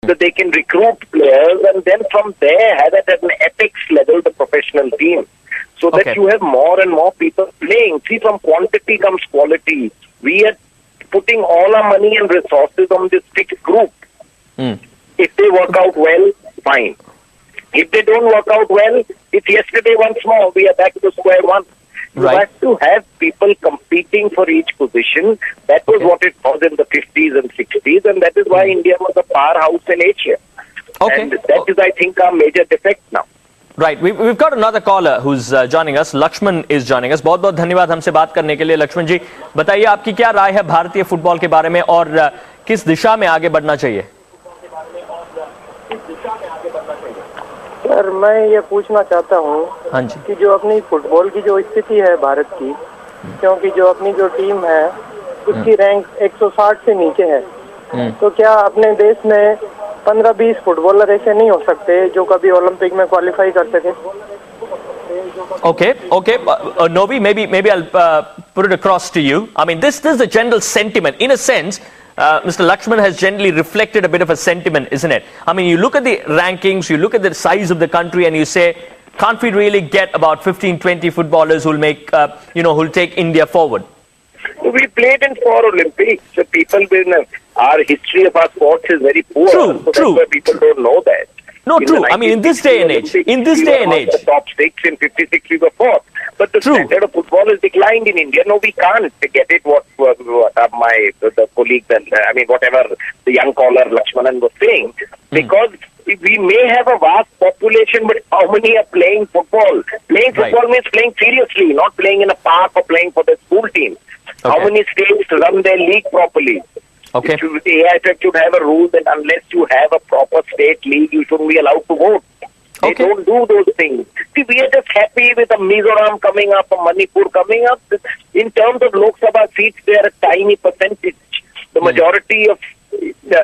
that they can recruit players and then from there have it at an apex level, the professional team. So that you have more and more people playing. See, from quantity comes quality. We are putting all our money and resources on this fixed group. If they work out well, fine. If they don't work out well, it's yesterday once more. We are back to square one. You have to have people competing for each position. That was what it was in the 50s and 60s, and that is why India was a powerhouse in Asia. And that is, I think, our major defect now. Right. We've got another caller who's joining us. Lakshman is joining us. बहुत बहुत धन्यवाद हमसे बात करने के लिए लक्ष्मण जी. बताइए आपकी क्या राय है भारतीय फुटबॉल के बारे में और किस दिशा में आगे बढ़ना चाहिए? सर, मैं ये पूछना चाहता हूँ कि जो अपनी फुटबॉल की जो स्थिति है भारत की, क्योंकि जो अपनी जो टीम है उसकी रैंक 160 से नीचे है, तो क्या अपने देश में 15-20 फुटबॉलर ऐसे नहीं हो सकते जो कभी ओलंपिक में क्वालिफाई कर सके? Okay. Novi, maybe I'll put it across to you. I mean, this is the general sentiment. In a sense, Mr. Lakshman has generally reflected a bit of a sentiment, isn't it? I mean, you look at the rankings, you look at the size of the country, and you say, can't we really get about 15-20 footballers who'll make, who'll take India forward? We played in 4 Olympics. So people our history of our sports is very poor. True. That's why people don't know that. No, true. I mean, in this day and age, the top 6 in 56 we were 4th. But the standard of football has declined in India. No, we can't get it. What the colleague, whatever the young caller Lakshmanan was saying, because we may have a vast population, but how many are playing football? Playing football means playing seriously, not playing in a park or playing for the school team. How many states run their league properly? The AIFF should have a rule that unless you have a proper state league, you shouldn't be allowed to vote. They don't do those things. See, we are just happy with a Mizoram coming up, a Manipur coming up. In terms of Lok Sabha seats, they are a tiny percentage. The majority of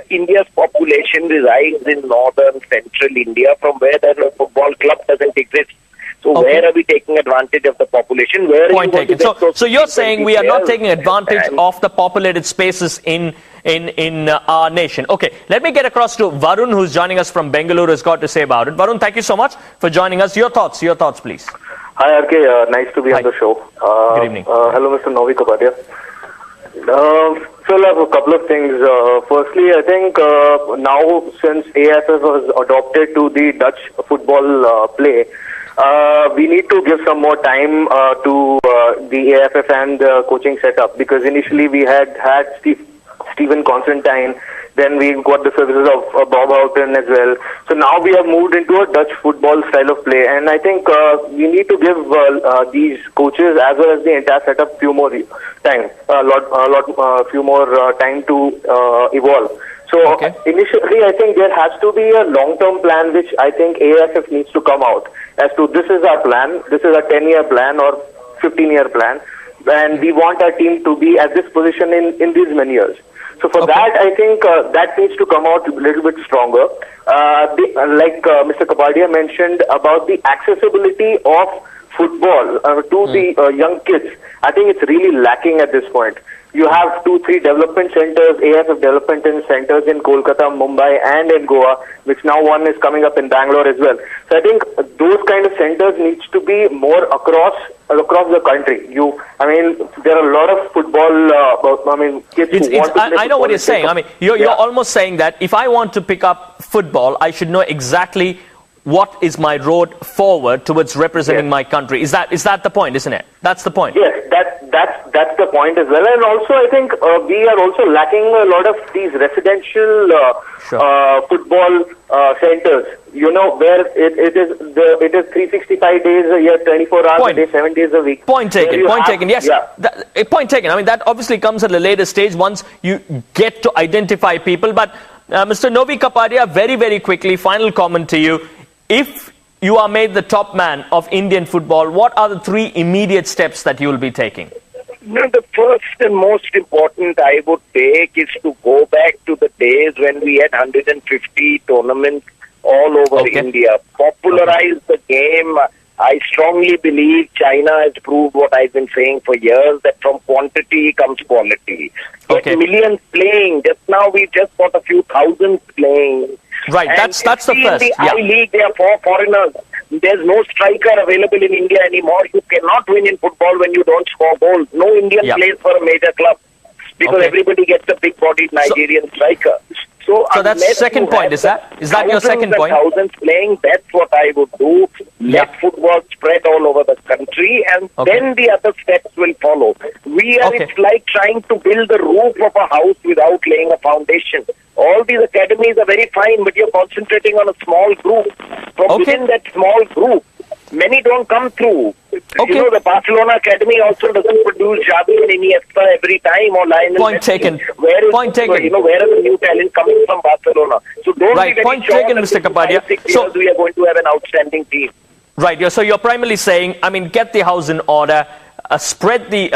India's population resides in northern, central India, from where the football club doesn't exist. So where are we taking advantage of the population? Point taken. So you're saying we are not taking advantage of the populated spaces in our nation. Okay, let me get across to Varun, who's joining us from Bengaluru, has got to say about it. Varun, thank you so much for joining us. Your thoughts, please. Hi, RK. Nice to be on the show. Good evening. Hello, Mr. Novi Kapadia. So I have a couple of things. Firstly, I think now since AFF was adopted to the Dutch football play, we need to give some more time to the AFF and the coaching setup, because initially we had Stephen Constantine, then we got the services of Bob Houghton as well. So now we have moved into a Dutch football style of play, and I think we need to give these coaches as well as the entire setup few more time, few more time to evolve. So initially, I think there has to be a long-term plan, which I think AFF needs to come out as to this is our plan, this is a 10-year plan or 15-year plan, and we want our team to be at this position in these many years. So for that, I think that needs to come out a little bit stronger. Like Mr. Kapadia mentioned about the accessibility of football to the young kids, I think it's really lacking at this point. You have 2-3 development centers, AFF development centers in Kolkata, Mumbai, and in Goa, which now one is coming up in Bangalore as well. So I think those kind of centers needs to be more across the country. There are a lot of football. Kids who want to play I know what you're saying. I mean, you're almost saying that if I want to pick up football, I should know exactly what is my road forward towards representing my country. Is that the point, isn't it? That's the point. Yes, that's the point as well. And also, I think we are also lacking a lot of these residential football centers. Where it is 365 days a year, 24 hours a day, 7 days a week. Point taken. Yes. Yeah. Point taken. I mean, that obviously comes at a later stage once you get to identify people. But Mr. Novi Kapadia, very, very quickly, final comment to you. If you are made the top man of Indian football, what are the 3 immediate steps that you will be taking? The first and most important I would take is to go back to the days when we had 150 tournaments all over India. Popularize the game. I strongly believe China has proved what I've been saying for years, that from quantity comes quality. Get millions playing. Just now we've just got a few thousand playing. Right, that's the first. In the I-League, there are 4 foreigners. There's no striker available in India anymore. You cannot win in football when you don't score goals. No Indian plays for a major club because everybody gets a big-bodied Nigerian striker. So that's second point, is that your second point? Thousands playing, that's what I would do. Let football spread all over the country, and then the other steps will follow. It's like trying to build the roof of a house without laying a foundation. All these academies are very fine, but you're concentrating on a small group. From within that small group, many don't come through. You know, the Barcelona Academy also doesn't produce Xavi and Iniesta every time, or Lionel Point Messi. taken. Point taken. You know, where is the new talent coming from Barcelona? So don't be very point sure taken, Mr. Kapadia. 5-6 years we are going to have an outstanding team. Right. So you're primarily saying, I mean, get the house in order. Spread the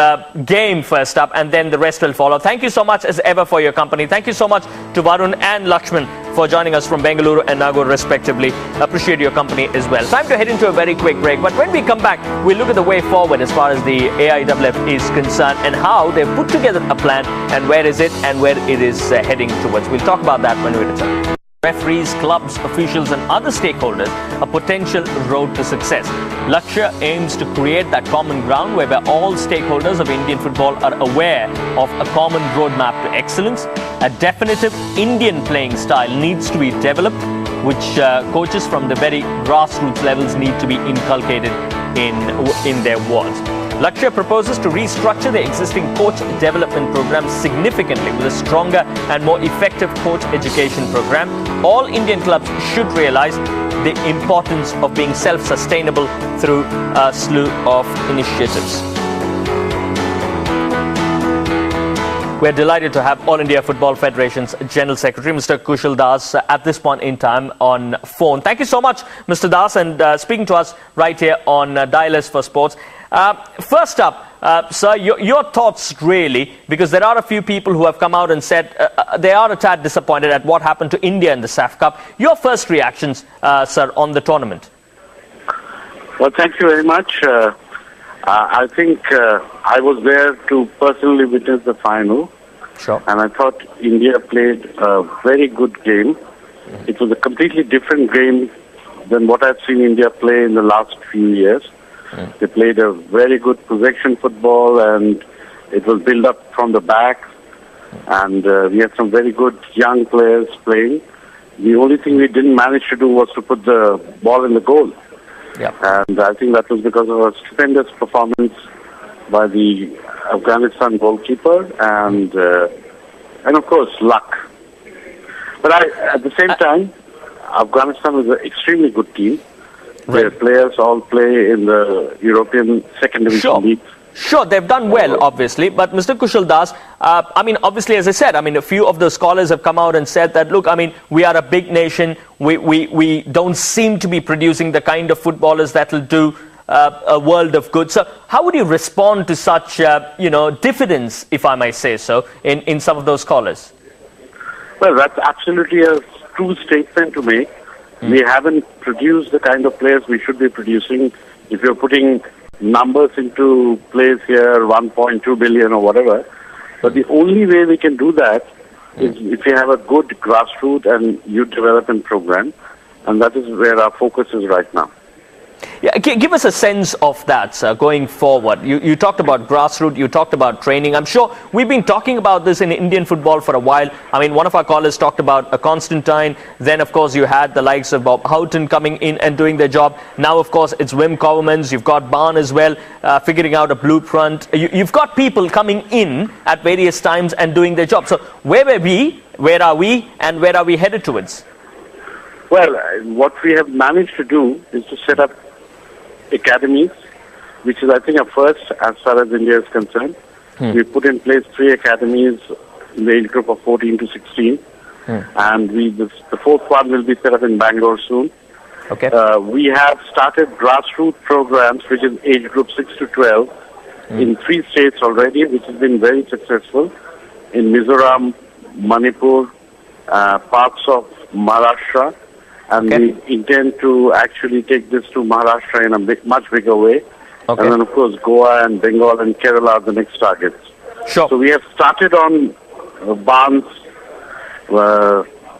game first up, and then the rest will follow. Thank you so much as ever for your company. Thank you so much to Varun and Lakshman for joining us from Bengaluru and Nagore respectively. Appreciate your company as well. Time to head into a very quick break, but when we come back, we'll look at the way forward as far as the AIFF is concerned and how they've put together a plan and where is it and where it is heading towards. We'll talk about that when we return. Referees, clubs, officials and other stakeholders a potential road to success. Lakshya aims to create that common ground whereby all stakeholders of Indian football are aware of a common roadmap to excellence. A definitive Indian playing style needs to be developed, which coaches from the very grassroots levels need to be inculcated in their wards. Lakshya proposes to restructure the existing coach development program significantly with a stronger and more effective coach education program. All Indian clubs should realize the importance of being self-sustainable through a slew of initiatives. We're delighted to have All India Football Federation's General Secretary, Mr. Kushal Das, at this point in time on phone. Thank you so much, Mr. Das, and speaking to us right here on Dial S for Sports. First up, sir, your thoughts really, because there are a few people who have come out and said they are a tad disappointed at what happened to India in the SAF Cup. Your first reactions, sir, on the tournament? Well, thank you very much. I think I was there to personally witness the final. Sure. And I thought India played a very good game. It was a completely different game than what I've seen India play in the last few years. They played a very good possession football, and it was built up from the back. And we had some very good young players playing. The only thing we didn't manage to do was to put the ball in the goal. Yep. And I think that was because of a stupendous performance by the Afghanistan goalkeeper and of course luck. But at the same time, Afghanistan is an extremely good team. Right. Their players all play in the European second division league. Sure, they've done well, obviously. But Mr. Kushal Das, I mean, obviously, as I said, I mean, a few of the scholars have come out and said that, look, I mean, we are a big nation. We don't seem to be producing the kind of footballers that will do a world of good. So how would you respond to such, diffidence, if I may say so, in some of those scholars? Well, that's absolutely a true statement to make. We haven't produced the kind of players we should be producing. If you're putting numbers into place here, 1.2 billion or whatever. But the only way we can do that is if we have a good grassroots and youth development program. And that is where our focus is right now. Yeah, give us a sense of that, sir, going forward. You talked about grassroots, you talked about training. I'm sure we've been talking about this in Indian football for a while. I mean, one of our callers talked about a Constantine. Then, of course, you had the likes of Bob Houghton coming in and doing their job. Now, of course, it's Wim Kouwemans. You've got Barn as well, figuring out a blueprint. You've got people coming in at various times and doing their job. So where were we, where are we, and where are we headed towards? Well, what we have managed to do is to set up academies, which is, I think, a first as far as India is concerned. We put in place 3 academies in the age group of 14 to 16. And the 4th one will be set up in Bangalore soon. Okay. We have started grassroots programs, which is age group 6 to 12, in 3 states already, which has been very successful. In Mizoram, Manipur, parts of Maharashtra. And we intend to actually take this to Maharashtra in a much bigger way. Okay. And then, of course, Goa and Bengal and Kerala are the next targets. Sure. So we have started on Barnes,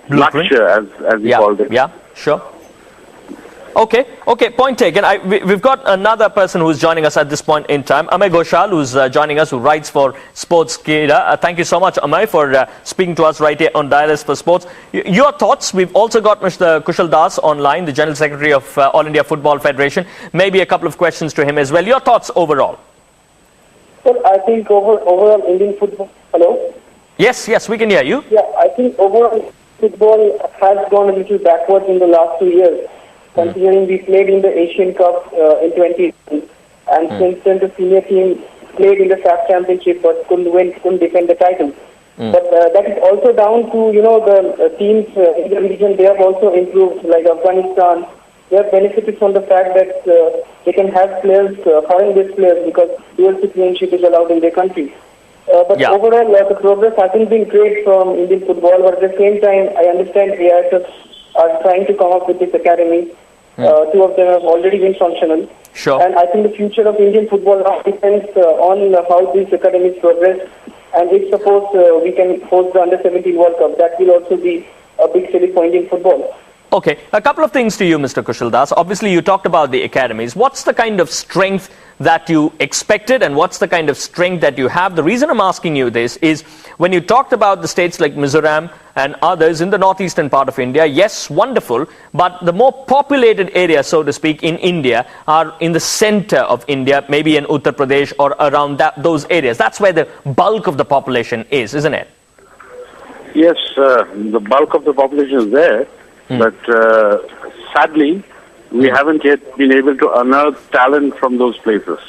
blueprint, as you called it. Yeah, sure. Okay, point taken. We've got another person who's joining us at this point in time, Amay Ghoshal, who's joining us, who writes for Sportskeeda. Thank you so much, Amay, for speaking to us right here on Dialis for Sports. Your thoughts? We've also got Mr. Kushal Das online, the General Secretary of All India Football Federation. Maybe a couple of questions to him as well. Your thoughts overall? Well, I think overall Indian football... Hello? Yes, we can hear you. Yeah, I think overall football has gone a little backwards in the last 2 years. Considering we played in the Asian Cup in 2018, and since then the senior team played in the SAF Championship but couldn't defend the title. But that is also down to, the teams in the region. They have also improved, like Afghanistan. They have benefited from the fact that they can have players, foreign-based players, because dual citizenship is allowed in their country. But overall, the progress hasn't been great from Indian football. But at the same time, I understand AIFF are trying to come up with this academy. 2 of them have already been functional. Sure. And I think the future of Indian football now depends on how these academies progress. And if suppose we can host the Under-17 World Cup, that will also be a big selling point in football. Okay, a couple of things to you, Mr. Kushal Das. Obviously, you talked about the academies. What's the kind of strength that you expected, and what's the kind of strength that you have? The reason I'm asking you this is when you talked about the states like Mizoram and others in the northeastern part of India, yes, wonderful, but the more populated areas, so to speak, in India are in the center of India, maybe in Uttar Pradesh or around those areas. That's where the bulk of the population is, isn't it? Yes, the bulk of the population is there, but sadly, we haven't yet been able to unearth talent from those places.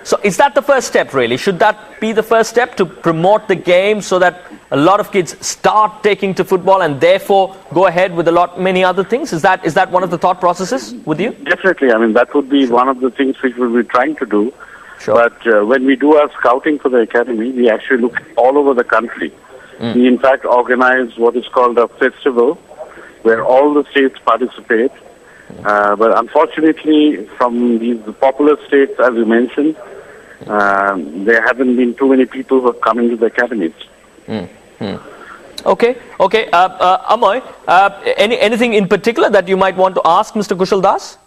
So is that the first step, really? Should that be the first step, to promote the game so that a lot of kids start taking to football and therefore go ahead with many other things? Is that one of the thought processes with you? Definitely. I mean, that would be one of the things which we'll be trying to do. Sure. But when we do our scouting for the academy, we actually look all over the country. We, in fact, organize what is called a festival where all the states participate. But unfortunately, from these popular states, as you mentioned, there haven't been too many people who have come into the academies. Okay. Amoy, anything in particular that you might want to ask Mr. Kushal Das?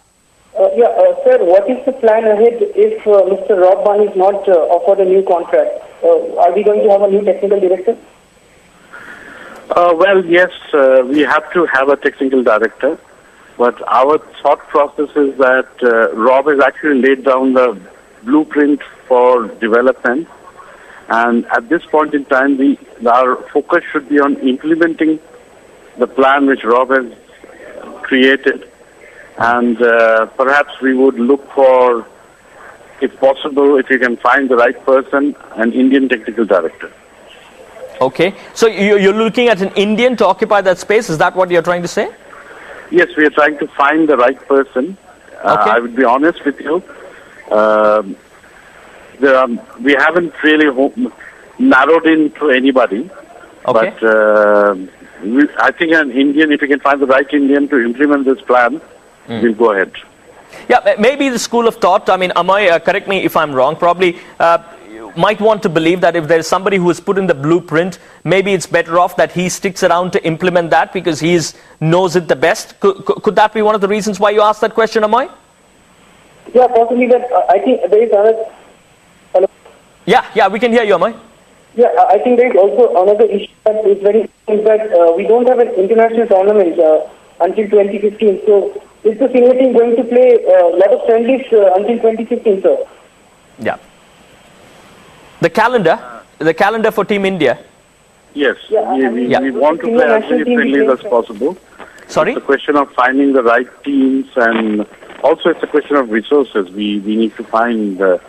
Sir, what is the plan ahead if Mr. Rob Ban is not offered a new contract? Are we going to have a new technical director? Well, yes, we have to have a technical director. But our thought process is that Rob has actually laid down the blueprint for development. And at this point in time, our focus should be on implementing the plan which Rob has created. And perhaps we would look for, if possible, if you can find the right person, an Indian technical director. Okay. So you're looking at an Indian to occupy that space? Is that what you're trying to say? Yes, we are trying to find the right person. I would be honest with you. We haven't really narrowed in to anybody. Okay. But I think an Indian, if we can find the right Indian to implement this plan, we'll go ahead. Yeah, maybe the school of thought, I mean, Amoy, correct me if I'm wrong, probably might want to believe that if there's somebody who has put in the blueprint, maybe it's better off that he sticks around to implement that because he knows it the best. Could that be one of the reasons why you asked that question, Amoy? Yeah, possibly. That I think there is another... Hello? Yeah, we can hear you, Amoy. Yeah, I think there is also another issue that is very important, that we don't have an international tournament until 2015. So is the senior team going to play a lot of friendlies until 2015, sir? Yeah. The calendar for Team India. Yes, we want to play as many friendlies as possible. Sorry? It's a question of finding the right teams, and also it's a question of resources. We need to find a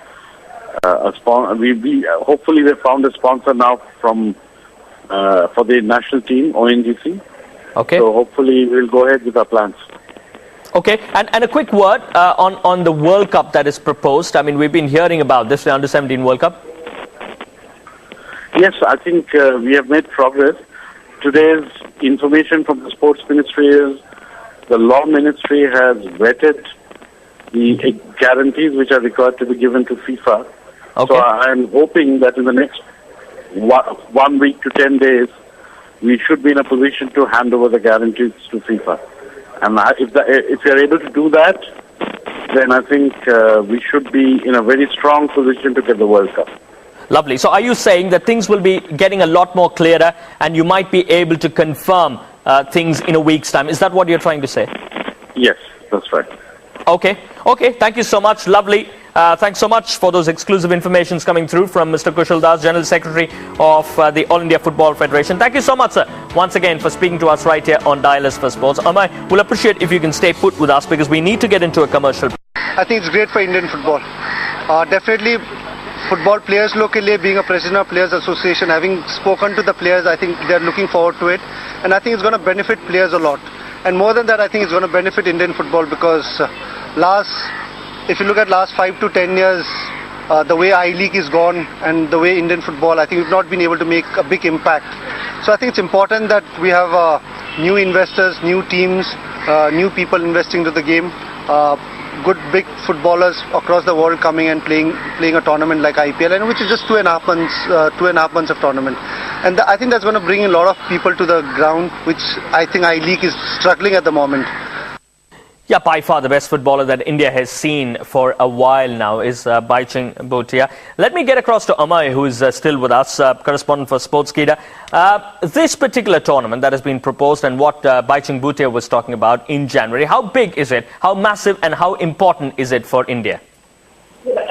sponsor. Hopefully we found a sponsor now for the national team, ONGC. Okay. So hopefully we'll go ahead with our plans. Okay, and a quick word on the World Cup that is proposed. I mean, we've been hearing about this, the Under-17 World Cup. Yes, I think we have made progress. Today's information from the Sports Ministry is the Law Ministry has vetted the guarantees which are required to be given to FIFA. Okay. So I am hoping that in the next 1 week to 10 days, we should be in a position to hand over the guarantees to FIFA. And if we are able to do that, then I think we should be in a very strong position to get the World Cup. Lovely. So are you saying that things will be getting a lot more clearer and you might be able to confirm things in a week's time? Is that what you're trying to say? Yes, that's right. Okay. Okay. Thank you so much. Lovely. Thanks so much for those exclusive informations coming through from Mr. Kushal Das, General Secretary of the All India Football Federation. Thank you so much, sir, once again for speaking to us right here on Dialers for Sports. Amay, we'll appreciate if you can stay put with us because we need to get into a commercial. I think it's great for Indian football. Definitely, football players locally, being a president of Players Association, having spoken to the players, I think they're looking forward to it. And I think it's going to benefit players a lot. And more than that, I think it's going to benefit Indian football because if you look at last 5 to 10 years, the way I-League is gone and the way Indian football, I think we've not been able to make a big impact. So I think it's important that we have new investors, new teams, new people investing to the game, good big footballers across the world coming and playing a tournament like IPL, and which is just 2.5 months of tournament. And I think that's going to bring a lot of people to the ground, which I think I-League is struggling at the moment. Yeah, by far the best footballer that India has seen for a while now is Baichung Bhutia. Let me get across to Amay, who is still with us, correspondent for Sportskeeda. This particular tournament that has been proposed and what Baichung Bhutia was talking about in January, how big is it, how massive and how important is it for India?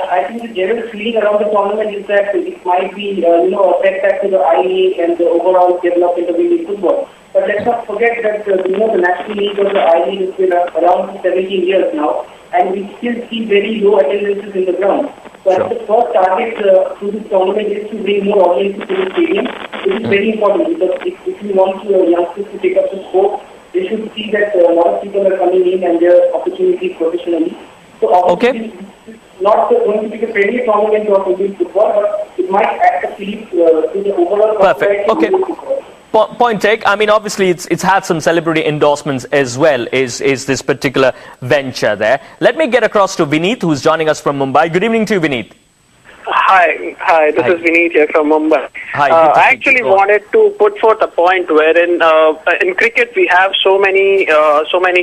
I think the general feeling around the tournament is that it might be a setback to the I-League and the overall development of Indian football. But let's not forget that the National League or the I-League has been around 17 years now, and we still see very low attendances in the ground. So I think the first target through this tournament is to bring more audiences to the stadium. This is very important because if we want youngsters to take up the sport, they should see that a lot of people are coming in and there are opportunities professionally. So obviously, it's not going to be a friendly tournament of Indian football, but it might act a fillip to the overall perfect. Okay. Point take. I mean, obviously, it's had some celebrity endorsements as well. Is this particular venture there? Let me get across to Vineet, who's joining us from Mumbai. Good evening to you, Vineet. Hi. This is Vineet here from Mumbai. Hi. I actually wanted to put forth a point wherein in cricket we have so many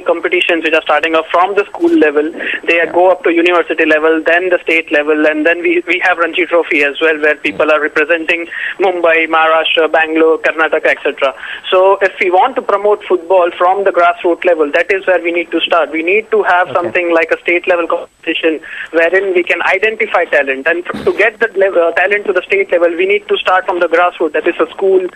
competitions which are starting off from the school level. They go up to university level, then the state level, and then we have Ranji Trophy as well, where people are representing Mumbai, Maharashtra, Bangalore, Karnataka, etc. So if we want to promote football from the grassroots level, that is where we need to start. We need to have something like a state level competition wherein we can identify talent, and to get the talent to the state level, we need to start from the grassroots, that is a school,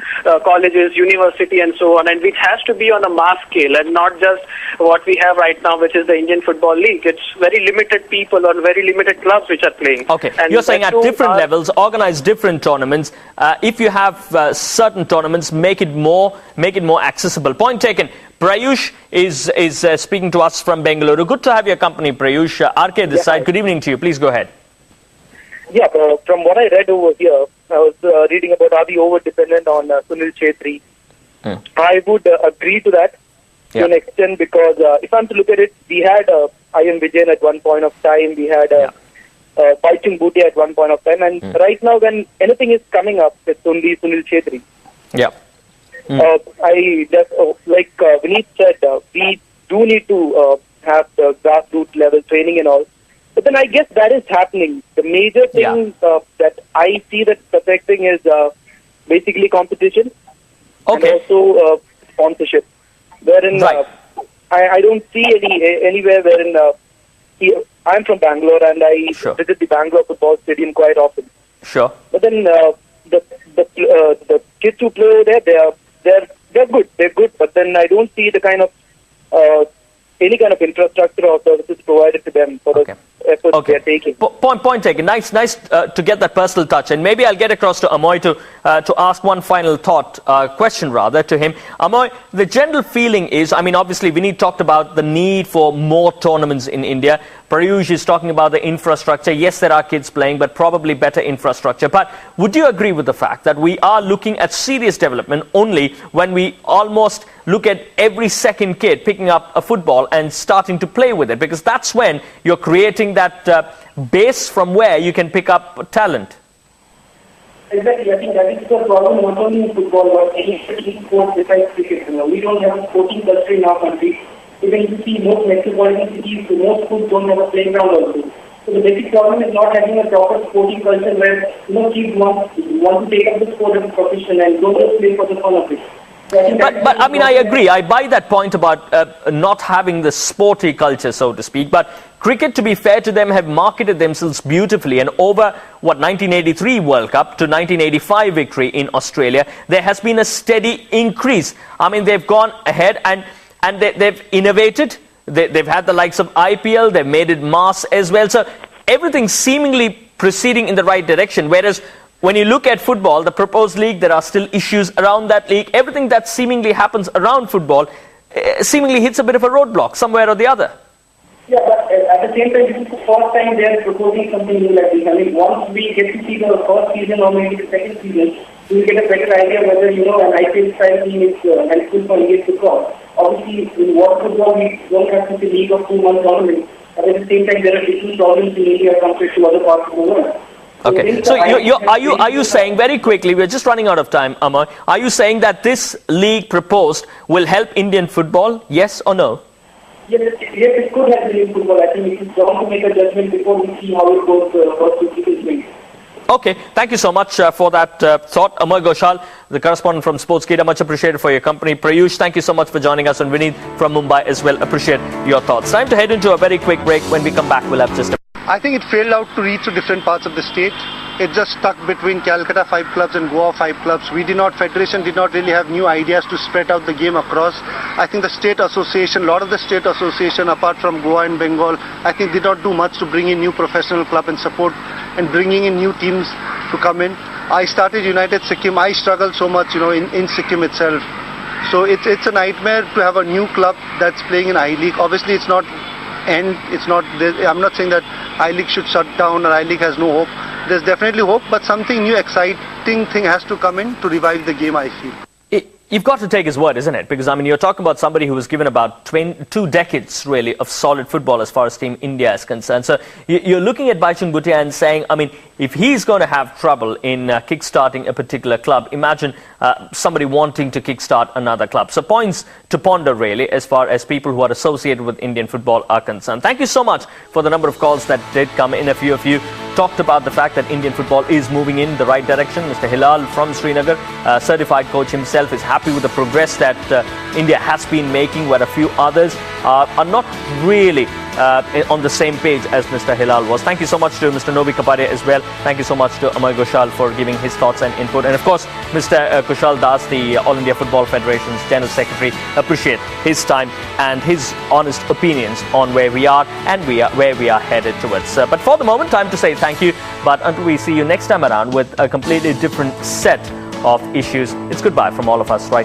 colleges, university and so on, and which has to be on a mass scale and not just what we have right now, which is the Indian Football League. It's very limited people or very limited clubs which are playing. Okay, and you're saying at different levels, organize different tournaments. If you have certain tournaments, make it more accessible. Point taken. Prayush is speaking to us from Bengaluru. Good to have your company, Prayush. RK this side. Good evening to you. Please go ahead. Yeah, from what I read over here, I was reading about are we over-dependent on Sunil Chhetri. I would agree to that to an extent because if I'm to look at it, we had I.M. Vijayan at one point of time, we had Baichung Bhutia at one point of time, and right now when anything is coming up, it's only Sunil Chhetri. Yeah. I just, like Vineet said, we do need to have the grassroots level training and all. But then I guess that is happening. The major thing that I see that's affecting is basically competition and also sponsorship. Wherein I don't see anywhere wherein I'm from Bangalore and I visit the Bangalore football stadium quite often. Sure. But then the kids who play over there, they're good. They're good. But then I don't see the kind of any kind of infrastructure or services provided to them for the efforts they are taking. Point taken. Nice to get that personal touch. And maybe I'll get across to Amoy to ask one final question rather to him. Amoy, the general feeling is, I mean, obviously Vinny talked about the need for more tournaments in India. Prayush is talking about the infrastructure. Yes, there are kids playing, but probably better infrastructure. But would you agree with the fact that we are looking at serious development only when we almost look at every second kid picking up a football and starting to play with it? Because that's when you're creating that base from where you can pick up talent. Exactly. I think that is the problem not only in football but any sport besides cricket. We don't have a sporting culture in our country. Even if you see most metropolitan cities, most schools don't have a playground also. So the basic problem is not having a proper sporting culture where kids want to take up the sport as a profession and don't just play for the fun of it. But I mean, I agree. I buy that point about not having the sporty culture, so to speak. But cricket, to be fair to them, have marketed themselves beautifully. And over, 1983 World Cup to 1985 victory in Australia, there has been a steady increase. I mean, they've gone ahead and they've innovated. They've had the likes of IPL. They've made it mass as well. So everything's seemingly proceeding in the right direction. Whereas when you look at football, the proposed league, there are still issues around that league. Everything that seemingly happens around football seemingly hits a bit of a roadblock somewhere or the other. Yeah, but at the same time, this is the first time they are proposing something new like this. I mean, once we get to see the first season or maybe the second season, we will get a better idea whether, an IPL style team is helpful for Indian football. Obviously, in world football, we don't have such a league of 2-month tournament. But at the same time, there are different problems in India compared to other parts of the world. Okay, so are you saying, very quickly, we're just running out of time, Amar, are you saying that this league proposed will help Indian football, yes or no? Yes, it could help Indian football. I think it is wrong to make a judgment before we see how it goes first 2 weeks. Okay, thank you so much for that thought. Amar Ghoshal, the correspondent from Sportskeeda, much appreciated for your company. Prayush, thank you so much for joining us. And Vineet from Mumbai as well, appreciate your thoughts. Time to head into a very quick break. When we come back, we'll have just a... I think it failed out to reach to different parts of the state. It just stuck between Calcutta 5 clubs and Goa 5 clubs. Federation did not really have new ideas to spread out the game across. I think the state association, a lot of the state association apart from Goa and Bengal, I think did not do much to bring in new professional club and support and bringing in new teams to come in. I started United Sikkim. I struggled so much, in Sikkim itself. So it's a nightmare to have a new club that's playing in I-League. Obviously, it's not end. I'm not saying that I-League should shut down or I-League has no hope. There's definitely hope, but something new, exciting thing has to come in to revive the game, I feel. You've got to take his word, isn't it? Because, I mean, you're talking about somebody who was given about 2 decades, really, of solid football as far as Team India is concerned. So you're looking at Baichung Bhutia and saying, I mean, if he's going to have trouble in kick-starting a particular club, imagine somebody wanting to kick-start another club. So points to ponder, really, as far as people who are associated with Indian football are concerned. Thank you so much for the number of calls that did come in. A few of you talked about the fact that Indian football is moving in the right direction. Mr. Hilal from Srinagar, certified coach himself, is happy with the progress that India has been making, where a few others are not really on the same page as Mr. Hilal was. Thank you so much to Mr. Novi Kapadia as well. Thank you so much to Amar Ghoshal for giving his thoughts and input. And of course, Mr. Kushal Das, the All India Football Federation's General Secretary, appreciate his time and his honest opinions on where we are and where we are headed towards. But for the moment, time to say thank you. But until we see you next time around with a completely different set of issues, it's goodbye from all of us right